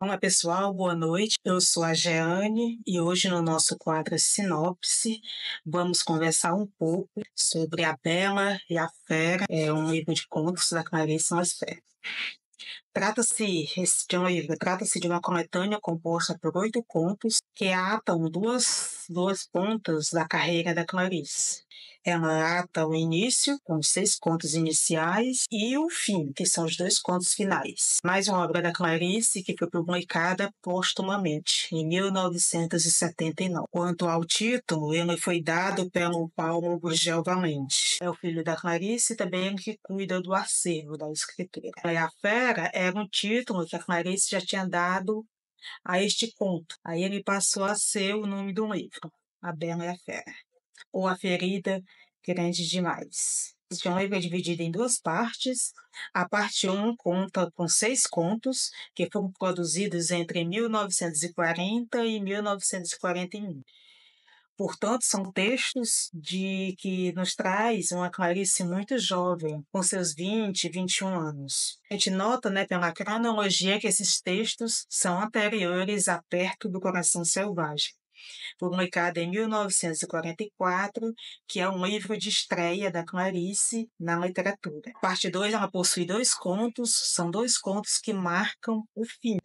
Olá pessoal, boa noite. Eu sou a Jeane e hoje no nosso quadro Sinopse vamos conversar um pouco sobre A Bela e a Fera, um livro de contos da Clarice Lispector. Trata-se de uma coletânea composta por 8 contos que atam duas pontas da carreira da Clarice. Ela ata o início, com os 6 contos iniciais, e o fim, que são os 2 contos finais. Mais uma obra da Clarice que foi publicada póstumamente, em 1979. Quanto ao título, ele foi dado pelo Paulo Gurgel Valente. É o filho da Clarice também que cuida do acervo da escritura. A Fera era um título que a Clarice já tinha dado a este conto. Aí ele passou a ser o nome do livro, A Bela e a Fera, ou A Ferida Grande Demais. Este livro é dividido em 2 partes. A parte 1 conta com 6 contos que foram produzidos entre 1940 e 1941. Portanto, são textos que nos traz uma Clarice muito jovem, com seus 20, 21 anos. A gente nota, pela cronologia, que esses textos são anteriores a Perto do Coração Selvagem, publicado em 1944, que é um livro de estreia da Clarice na literatura. Parte 2, ela possui 2 contos, são 2 contos que marcam o fim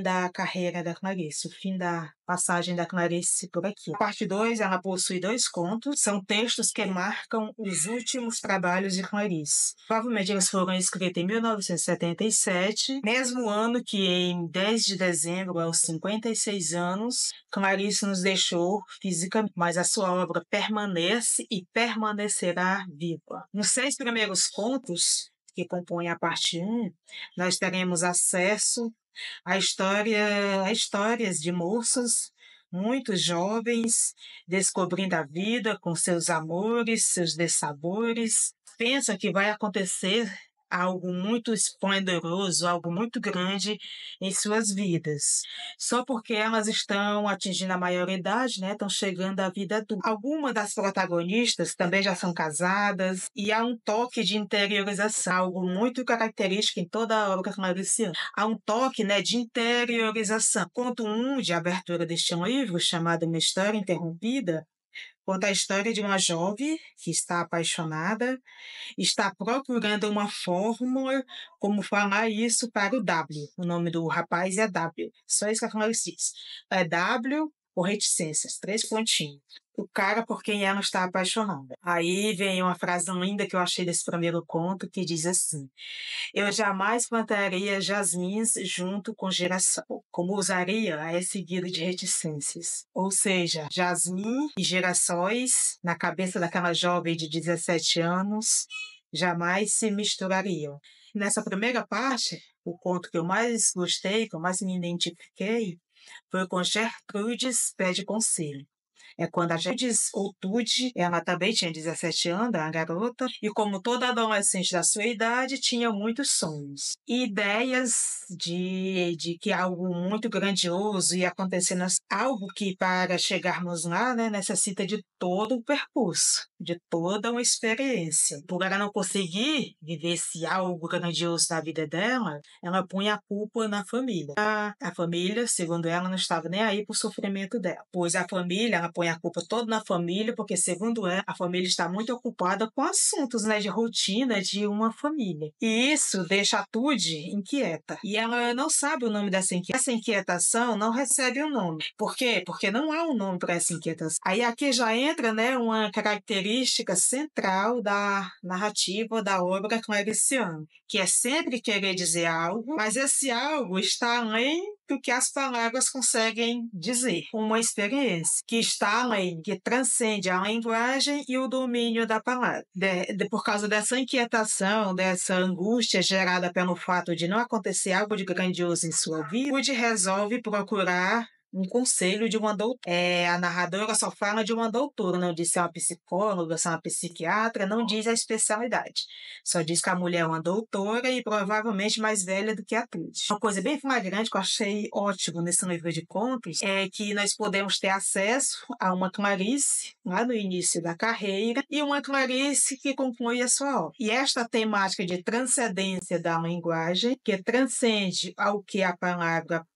da carreira da Clarice, o fim da passagem da Clarice por aqui. A parte 2, ela possui 2 contos, são textos que marcam os últimos trabalhos de Clarice. Provavelmente eles foram escritos em 1977, mesmo ano que em 10 de dezembro, aos 56 anos, Clarice nos deixou fisicamente, mas a sua obra permanece e permanecerá viva. Nos 6 primeiros contos, que compõem a parte 1, nós teremos acesso a histórias de moças muito jovens, descobrindo a vida com seus amores, seus dessabores. Pensam que vai acontecer algo muito esplendoroso, algo muito grande em suas vidas. Só porque elas estão atingindo a maioridade, estão chegando à vida adulta. Algumas das protagonistas também já são casadas e há um toque de interiorização, algo muito característico em toda a obra clariciana. Há um toque, de interiorização. Conto 1 de abertura deste livro, chamado Uma História Interrompida, conta a história de uma jovem que está apaixonada, está procurando uma fórmula como falar isso para o W. O nome do rapaz é W. Só isso que a Clarice diz. É W por reticências, 3 pontinhos. O cara por quem ela está apaixonada. Aí vem uma frase linda que eu achei desse primeiro conto, que diz assim: eu jamais plantaria jasmins junto com girassol, como usaria é seguido de reticências. Ou seja, jasmim e girassóis, na cabeça daquela jovem de 17 anos, jamais se misturariam. Nessa primeira parte, o conto que eu mais gostei, que eu mais me identifiquei, foi com Gertrudes Pede Conselho. É quando a Gertrudes Outude, ela também tinha 17 anos, a garota, e como toda adolescente da sua idade, tinha muitos sonhos. E ideias de que algo muito grandioso ia acontecer, algo que para chegarmos lá, necessita de todo o percurso, de toda uma experiência. Por ela não conseguir viver esse algo grandioso na vida dela, ela punha a culpa na família. A família, segundo ela, não estava nem aí pro sofrimento dela, pois a família, ela põe a culpa toda na família, porque segundo ela, a família está muito ocupada com assuntos, de rotina de uma família. E isso deixa a Tude inquieta. E ela não sabe o nome dessa inquietação. Essa inquietação não recebe um nome. Por quê? Porque não há um nome para essa inquietação. Aí aqui já entra, uma característica central da narrativa da obra clariciana, que é sempre querer dizer algo, mas esse algo está além do que as palavras conseguem dizer. Uma experiência que está além, que transcende a linguagem e o domínio da palavra. Por causa dessa inquietação, dessa angústia gerada pelo fato de não acontecer algo de grandioso em sua vida, Tude resolve procurar um conselho de uma doutora. A narradora só fala de uma doutora, não diz se é uma psicóloga, se é uma psiquiatra, não diz a especialidade. Só diz que a mulher é uma doutora e provavelmente mais velha do que a atriz. Uma coisa bem flagrante que eu achei ótimo nesse livro de contos é que nós podemos ter acesso a uma Clarice lá no início da carreira e uma Clarice que conclui a sua obra. E esta temática de transcendência da linguagem, que transcende ao que a palavra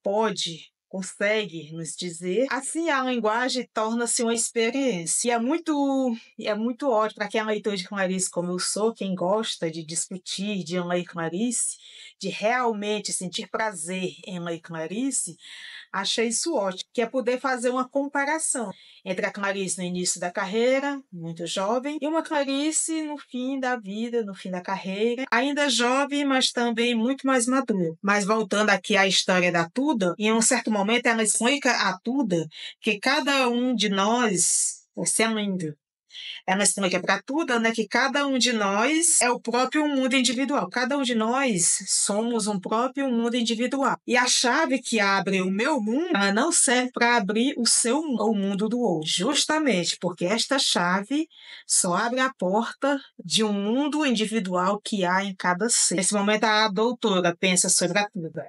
consegue nos dizer, assim a linguagem torna-se uma experiência. E é muito ótimo para quem é leitor de Clarice, como eu sou, quem gosta de discutir, de ler Clarice, de realmente sentir prazer em ler Clarice, achei isso ótimo, que é poder fazer uma comparação entre a Clarice no início da carreira, muito jovem, e uma Clarice no fim da vida, no fim da carreira, ainda jovem, mas também muito mais madura. Mas voltando aqui à história da Tuda, em um certo momento ela explica a Tuda que cada um de nós, você é lindo, ela explica para tudo, né, que cada um de nós é o próprio mundo individual. Cada um de nós somos um próprio mundo individual. E a chave que abre o meu mundo, ela não serve para abrir o mundo do outro. Justamente porque esta chave só abre a porta de um mundo individual que há em cada ser. Nesse momento, a doutora pensa sobre a Tuda.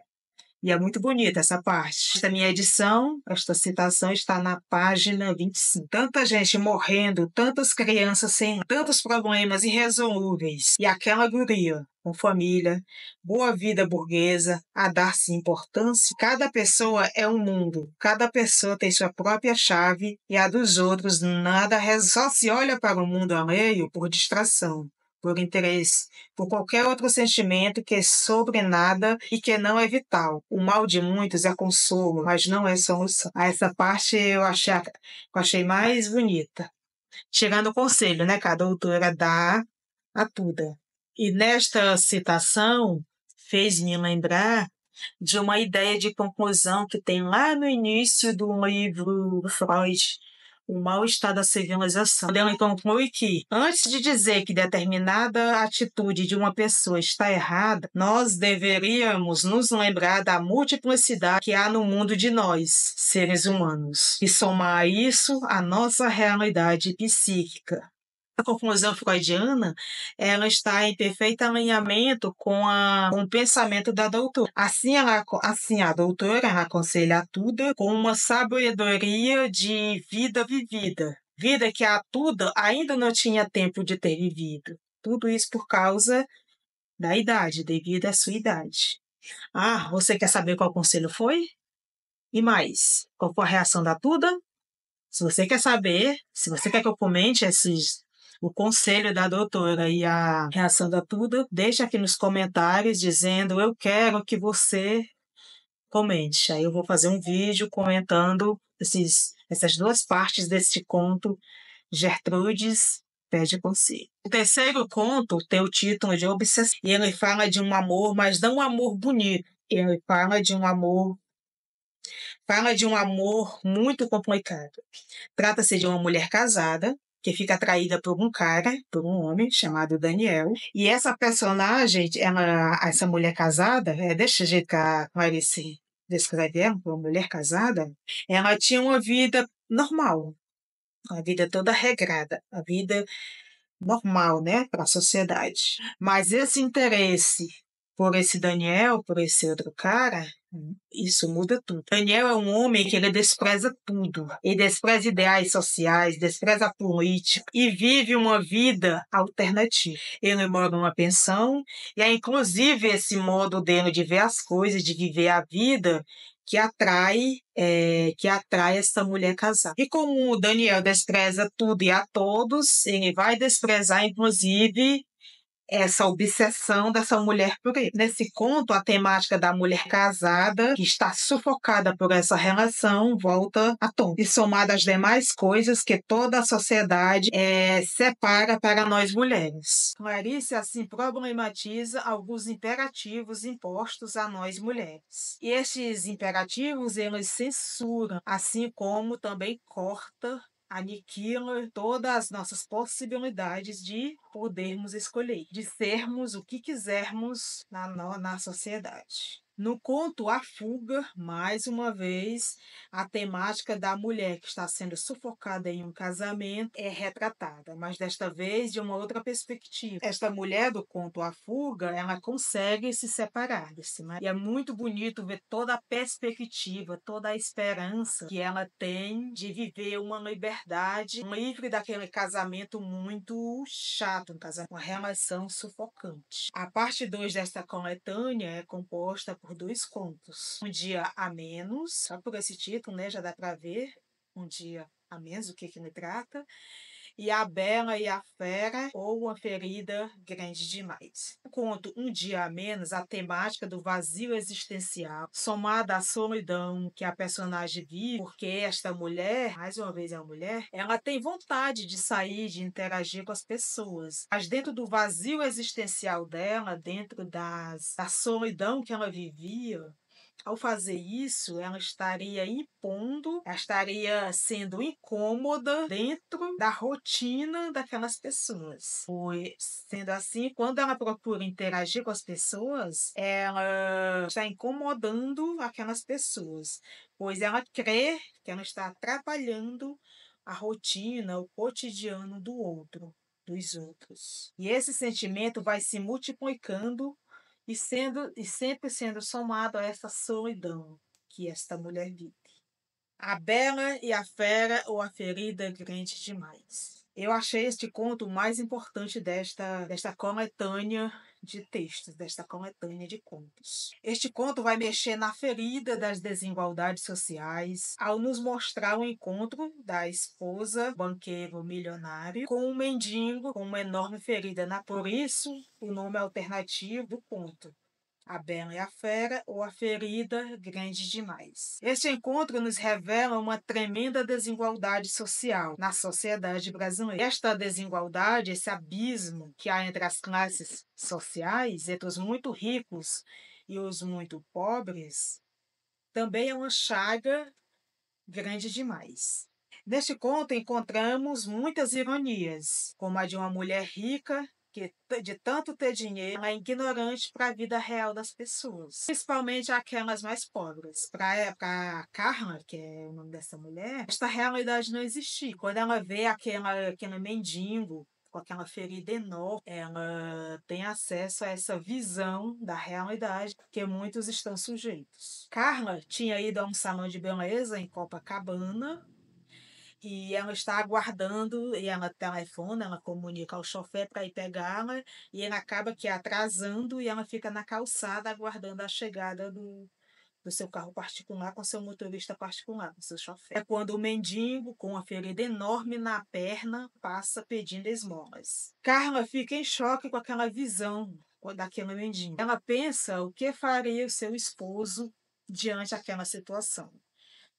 E é muito bonita essa parte. Esta minha edição, esta citação está na página 25. Tanta gente morrendo, tantas crianças sem tantos problemas irresolúveis. E aquela guria com família, boa vida burguesa, a dar-se importância. Cada pessoa é um mundo. Cada pessoa tem sua própria chave e a dos outros nada só se olha para o mundo alheio por distração, por interesse, por qualquer outro sentimento que é sobre nada e que não é vital. O mal de muitos é consolo, mas não é solução. Essa parte eu achei mais bonita. Tirando o conselho, né, que a doutora dá a Tuda. E nesta citação fez-me lembrar de uma ideia de conclusão que tem lá no início do livro do Freud, O Mal-Estar da Civilização. Ele conclui que, antes de dizer que determinada atitude de uma pessoa está errada, nós deveríamos nos lembrar da multiplicidade que há no mundo de nós, seres humanos, e somar a isso a nossa realidade psíquica. A conclusão freudiana, ela está em perfeito alinhamento com o pensamento da doutora. Assim a doutora ela aconselha tudo com uma sabedoria de vida vivida. Vida que a Tuda ainda não tinha tempo de ter vivido. Tudo isso por causa da idade, devido à sua idade. Ah, você quer saber qual conselho foi? E mais, qual foi a reação da Tuda? Se você quer saber, se você quer que eu comente o conselho da doutora e a reação da Tuda, deixa aqui nos comentários dizendo eu quero que você comente. Aí eu vou fazer um vídeo comentando essas duas partes desse conto, Gertrudes pede conselho. O terceiro conto tem o título de Obsessão. E ele fala de um amor, mas não um amor bonito. Ele fala de um amor muito complicado. Trata-se de uma mulher casada que fica atraída por um cara, por um homem chamado Daniel. E essa personagem, essa mulher casada, desse jeito que a Clarice descreve ela, uma mulher casada, ela tinha uma vida normal, uma vida toda regrada, a vida normal, né, para a sociedade. Mas esse interesse por esse Daniel, por esse outro cara, isso muda tudo. Daniel é um homem que ele despreza tudo. Ele despreza ideais sociais, despreza a política e vive uma vida alternativa. Ele mora numa pensão e é inclusive esse modo dele de ver as coisas, de viver a vida, que atrai essa mulher casada. E como o Daniel despreza tudo e a todos, ele vai desprezar, inclusive, essa obsessão dessa mulher por ele. Nesse conto, a temática da mulher casada, que está sufocada por essa relação, volta à tona. E somada às demais coisas que toda a sociedade separa para nós mulheres. Clarice, assim, problematiza alguns imperativos impostos a nós mulheres. E estes imperativos, eles censuram, assim como também aniquila todas as nossas possibilidades de podermos escolher, de sermos o que quisermos na sociedade. No conto A Fuga, mais uma vez, a temática da mulher que está sendo sufocada em um casamento é retratada, mas desta vez de uma outra perspectiva. Esta mulher do conto A Fuga, ela consegue se separar desse marido. E é muito bonito ver toda a perspectiva, toda a esperança que ela tem de viver uma liberdade livre daquele casamento muito chato, um casamento, uma relação sufocante. A parte 2 desta coletânea é composta por 2 contos. Um Dia a Menos, só por esse título, né, já dá para ver Um Dia a Menos, o que ele trata, e A Bela e a Fera, ou Uma Ferida Grande Demais. No conto Um Dia a Menos, a temática do vazio existencial, somada à solidão que a personagem vive, porque esta mulher, mais uma vez é uma mulher, ela tem vontade de sair, de interagir com as pessoas, mas dentro do vazio existencial dela, dentro da solidão que ela vivia, ao fazer isso, ela estaria impondo, ela estaria sendo incômoda dentro da rotina daquelas pessoas. Pois, sendo assim, quando ela procura interagir com as pessoas, ela está incomodando aquelas pessoas, pois ela crê que ela está atrapalhando a rotina, o cotidiano do outro, dos outros. E esse sentimento vai se multiplicando e sempre sendo somado a essa solidão que esta mulher vive. A Bela e a Fera, ou A Ferida Grande Demais. Eu achei este conto o mais importante desta coletânea de textos, desta coletânea de contos. Este conto vai mexer na ferida das desigualdades sociais, ao nos mostrar o encontro da esposa, banqueiro milionário, com um mendigo com uma enorme ferida na. Por isso, o nome alternativo do conto. A Bela e a Fera, ou A Ferida Grande Demais. Este encontro nos revela uma tremenda desigualdade social na sociedade brasileira. Esta desigualdade, esse abismo que há entre as classes sociais, entre os muito ricos e os muito pobres, também é uma chaga grande demais. Neste conto encontramos muitas ironias, como a de uma mulher rica que, de tanto ter dinheiro, ela é ignorante para a vida real das pessoas, principalmente aquelas mais pobres. Para Carla, que é o nome dessa mulher, esta realidade não existia. Quando ela vê aquele mendigo com aquela ferida enorme, ela tem acesso a essa visão da realidade que muitos estão sujeitos. Carla tinha ido a um salão de beleza em Copacabana e ela está aguardando, e ela telefona, ela comunica ao chofer para ir pegá-la, e ele acaba que atrasando e ela fica na calçada aguardando a chegada do seu carro particular com seu motorista particular, com seu chofer. É quando o mendigo, com uma ferida enorme na perna, passa pedindo esmolas. Carla fica em choque com aquela visão daquele mendigo. Ela pensa o que faria o seu esposo diante daquela situação.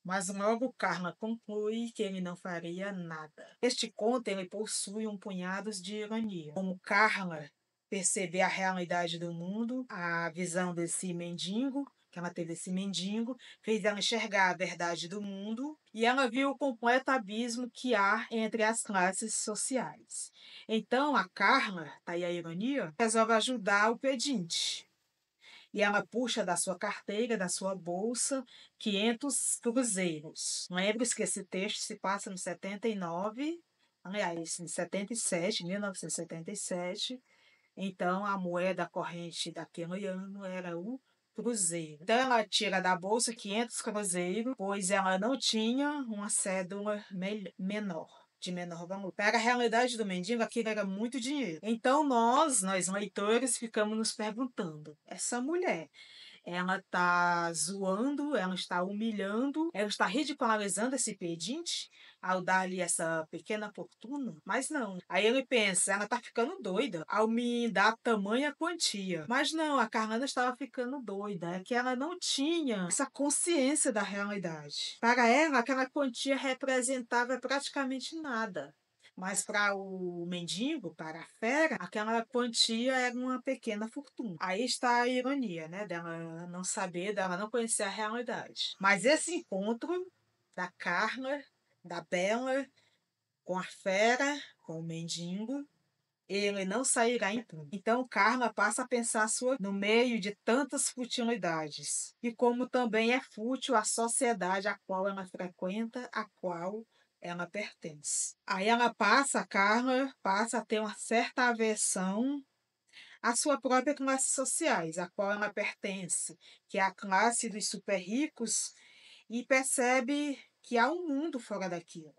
Mas logo Carla conclui que ele não faria nada. Este conto ele possui um punhado de ironia. Como Carla perceber a realidade do mundo, a visão desse mendigo, que ela teve esse mendigo, fez ela enxergar a verdade do mundo e ela viu o completo abismo que há entre as classes sociais. Então a Carla, tá aí a ironia, resolve ajudar o pedinte. E ela puxa da sua carteira, da sua bolsa, 500 cruzeiros. Lembre-se que esse texto se passa no 79, aliás, em 77, 1977. Então, a moeda corrente daquele ano era o cruzeiro. Então, ela tira da bolsa 500 cruzeiros, pois ela não tinha uma cédula menor. De menor valor. Para a realidade do mendigo, aquilo era muito dinheiro. Então, nós leitores, ficamos nos perguntando: essa mulher, ela está zoando, ela está humilhando, ela está ridicularizando esse pedinte ao dar-lhe essa pequena fortuna? Mas não. Aí ele pensa, ela está ficando doida ao me dar tamanha quantia. Mas não, a Carlana estava ficando doida, é que ela não tinha essa consciência da realidade. Para ela, aquela quantia representava praticamente nada. Mas para o mendigo, para a fera, aquela quantia era uma pequena fortuna. Aí está a ironia, né? Dela não saber, dela não conhecer a realidade. Mas esse encontro da Carla, da Bela, com a fera, com o mendigo, ele não sairá impune. Então, Carla passa a pensar sua no meio de tantas futilidades, e como também é fútil a sociedade a qual ela frequenta, a qual ela pertence. Aí Carla passa a ter uma certa aversão à sua própria classe sociais, a qual ela pertence, que é a classe dos super ricos, e percebe que há um mundo fora daquilo.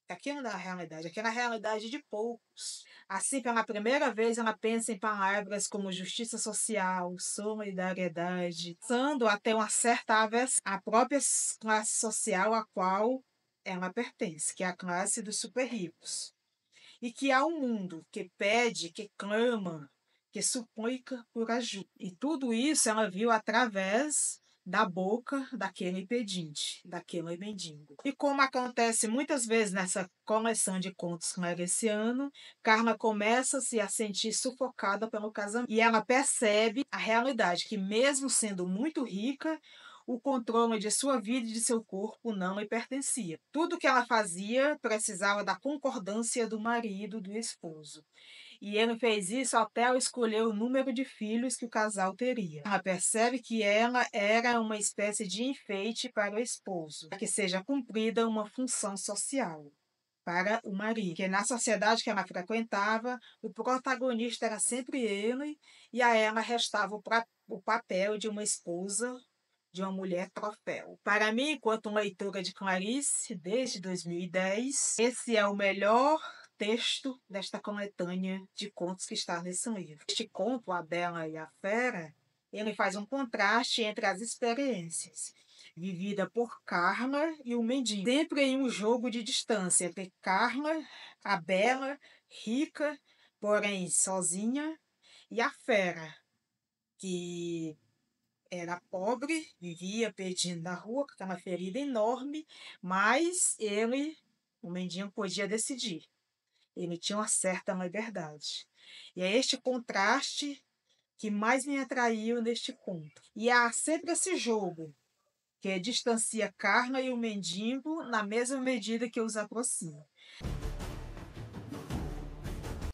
Aquilo não é a realidade, aquilo é a realidade de poucos. Assim, pela primeira vez, ela pensa em palavras como justiça social, solidariedade, passando a ter uma certa aversão à própria classe social a qual ela pertence, que é a classe dos super ricos. E que há um mundo que pede, que clama, que suplica por ajuda. E tudo isso ela viu através da boca daquele pedinte, daquele mendigo. E como acontece muitas vezes nessa coleção de contos clareciano, Carla começa-se a sentir sufocada pelo casamento. E ela percebe a realidade, que mesmo sendo muito rica, o controle de sua vida e de seu corpo não lhe pertencia. Tudo que ela fazia precisava da concordância do marido, do esposo. E ele fez isso até ao escolher o número de filhos que o casal teria. Ela percebe que ela era uma espécie de enfeite para o esposo, para que seja cumprida uma função social para o marido. Porque na sociedade que ela frequentava, o protagonista era sempre ele, e a ela restava o papel de uma esposa, de uma mulher troféu. Para mim, enquanto leitora de Clarice, desde 2010, esse é o melhor texto desta coletânea de contos que está nesse livro. Este conto, A Bela e a Fera, ele faz um contraste entre as experiências vivida por Carla e o mendigo, sempre em um jogo de distância entre Carla, a bela, rica, porém sozinha, e a fera, que era pobre, vivia perdido na rua, com aquela ferida enorme, mas ele, o mendigo, podia decidir. Ele tinha uma certa liberdade. E é este contraste que mais me atraiu neste conto. E há sempre esse jogo que distancia Carla e o mendigo na mesma medida que os aproxima.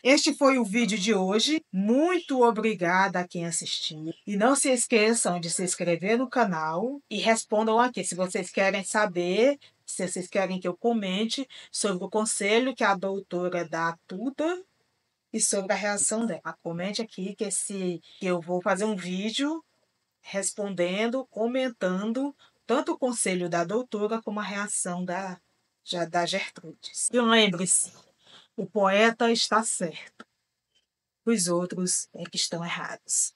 Este foi o vídeo de hoje. Muito obrigada a quem assistiu. E não se esqueçam de se inscrever no canal e respondam aqui se vocês querem saber, se vocês querem que eu comente sobre o conselho que a doutora dá a Tuda e sobre a reação dela. Comente aqui que eu vou fazer um vídeo respondendo, comentando tanto o conselho da doutora como a reação da Gertrudes. E lembre-se, o poeta está certo, os outros é que estão errados.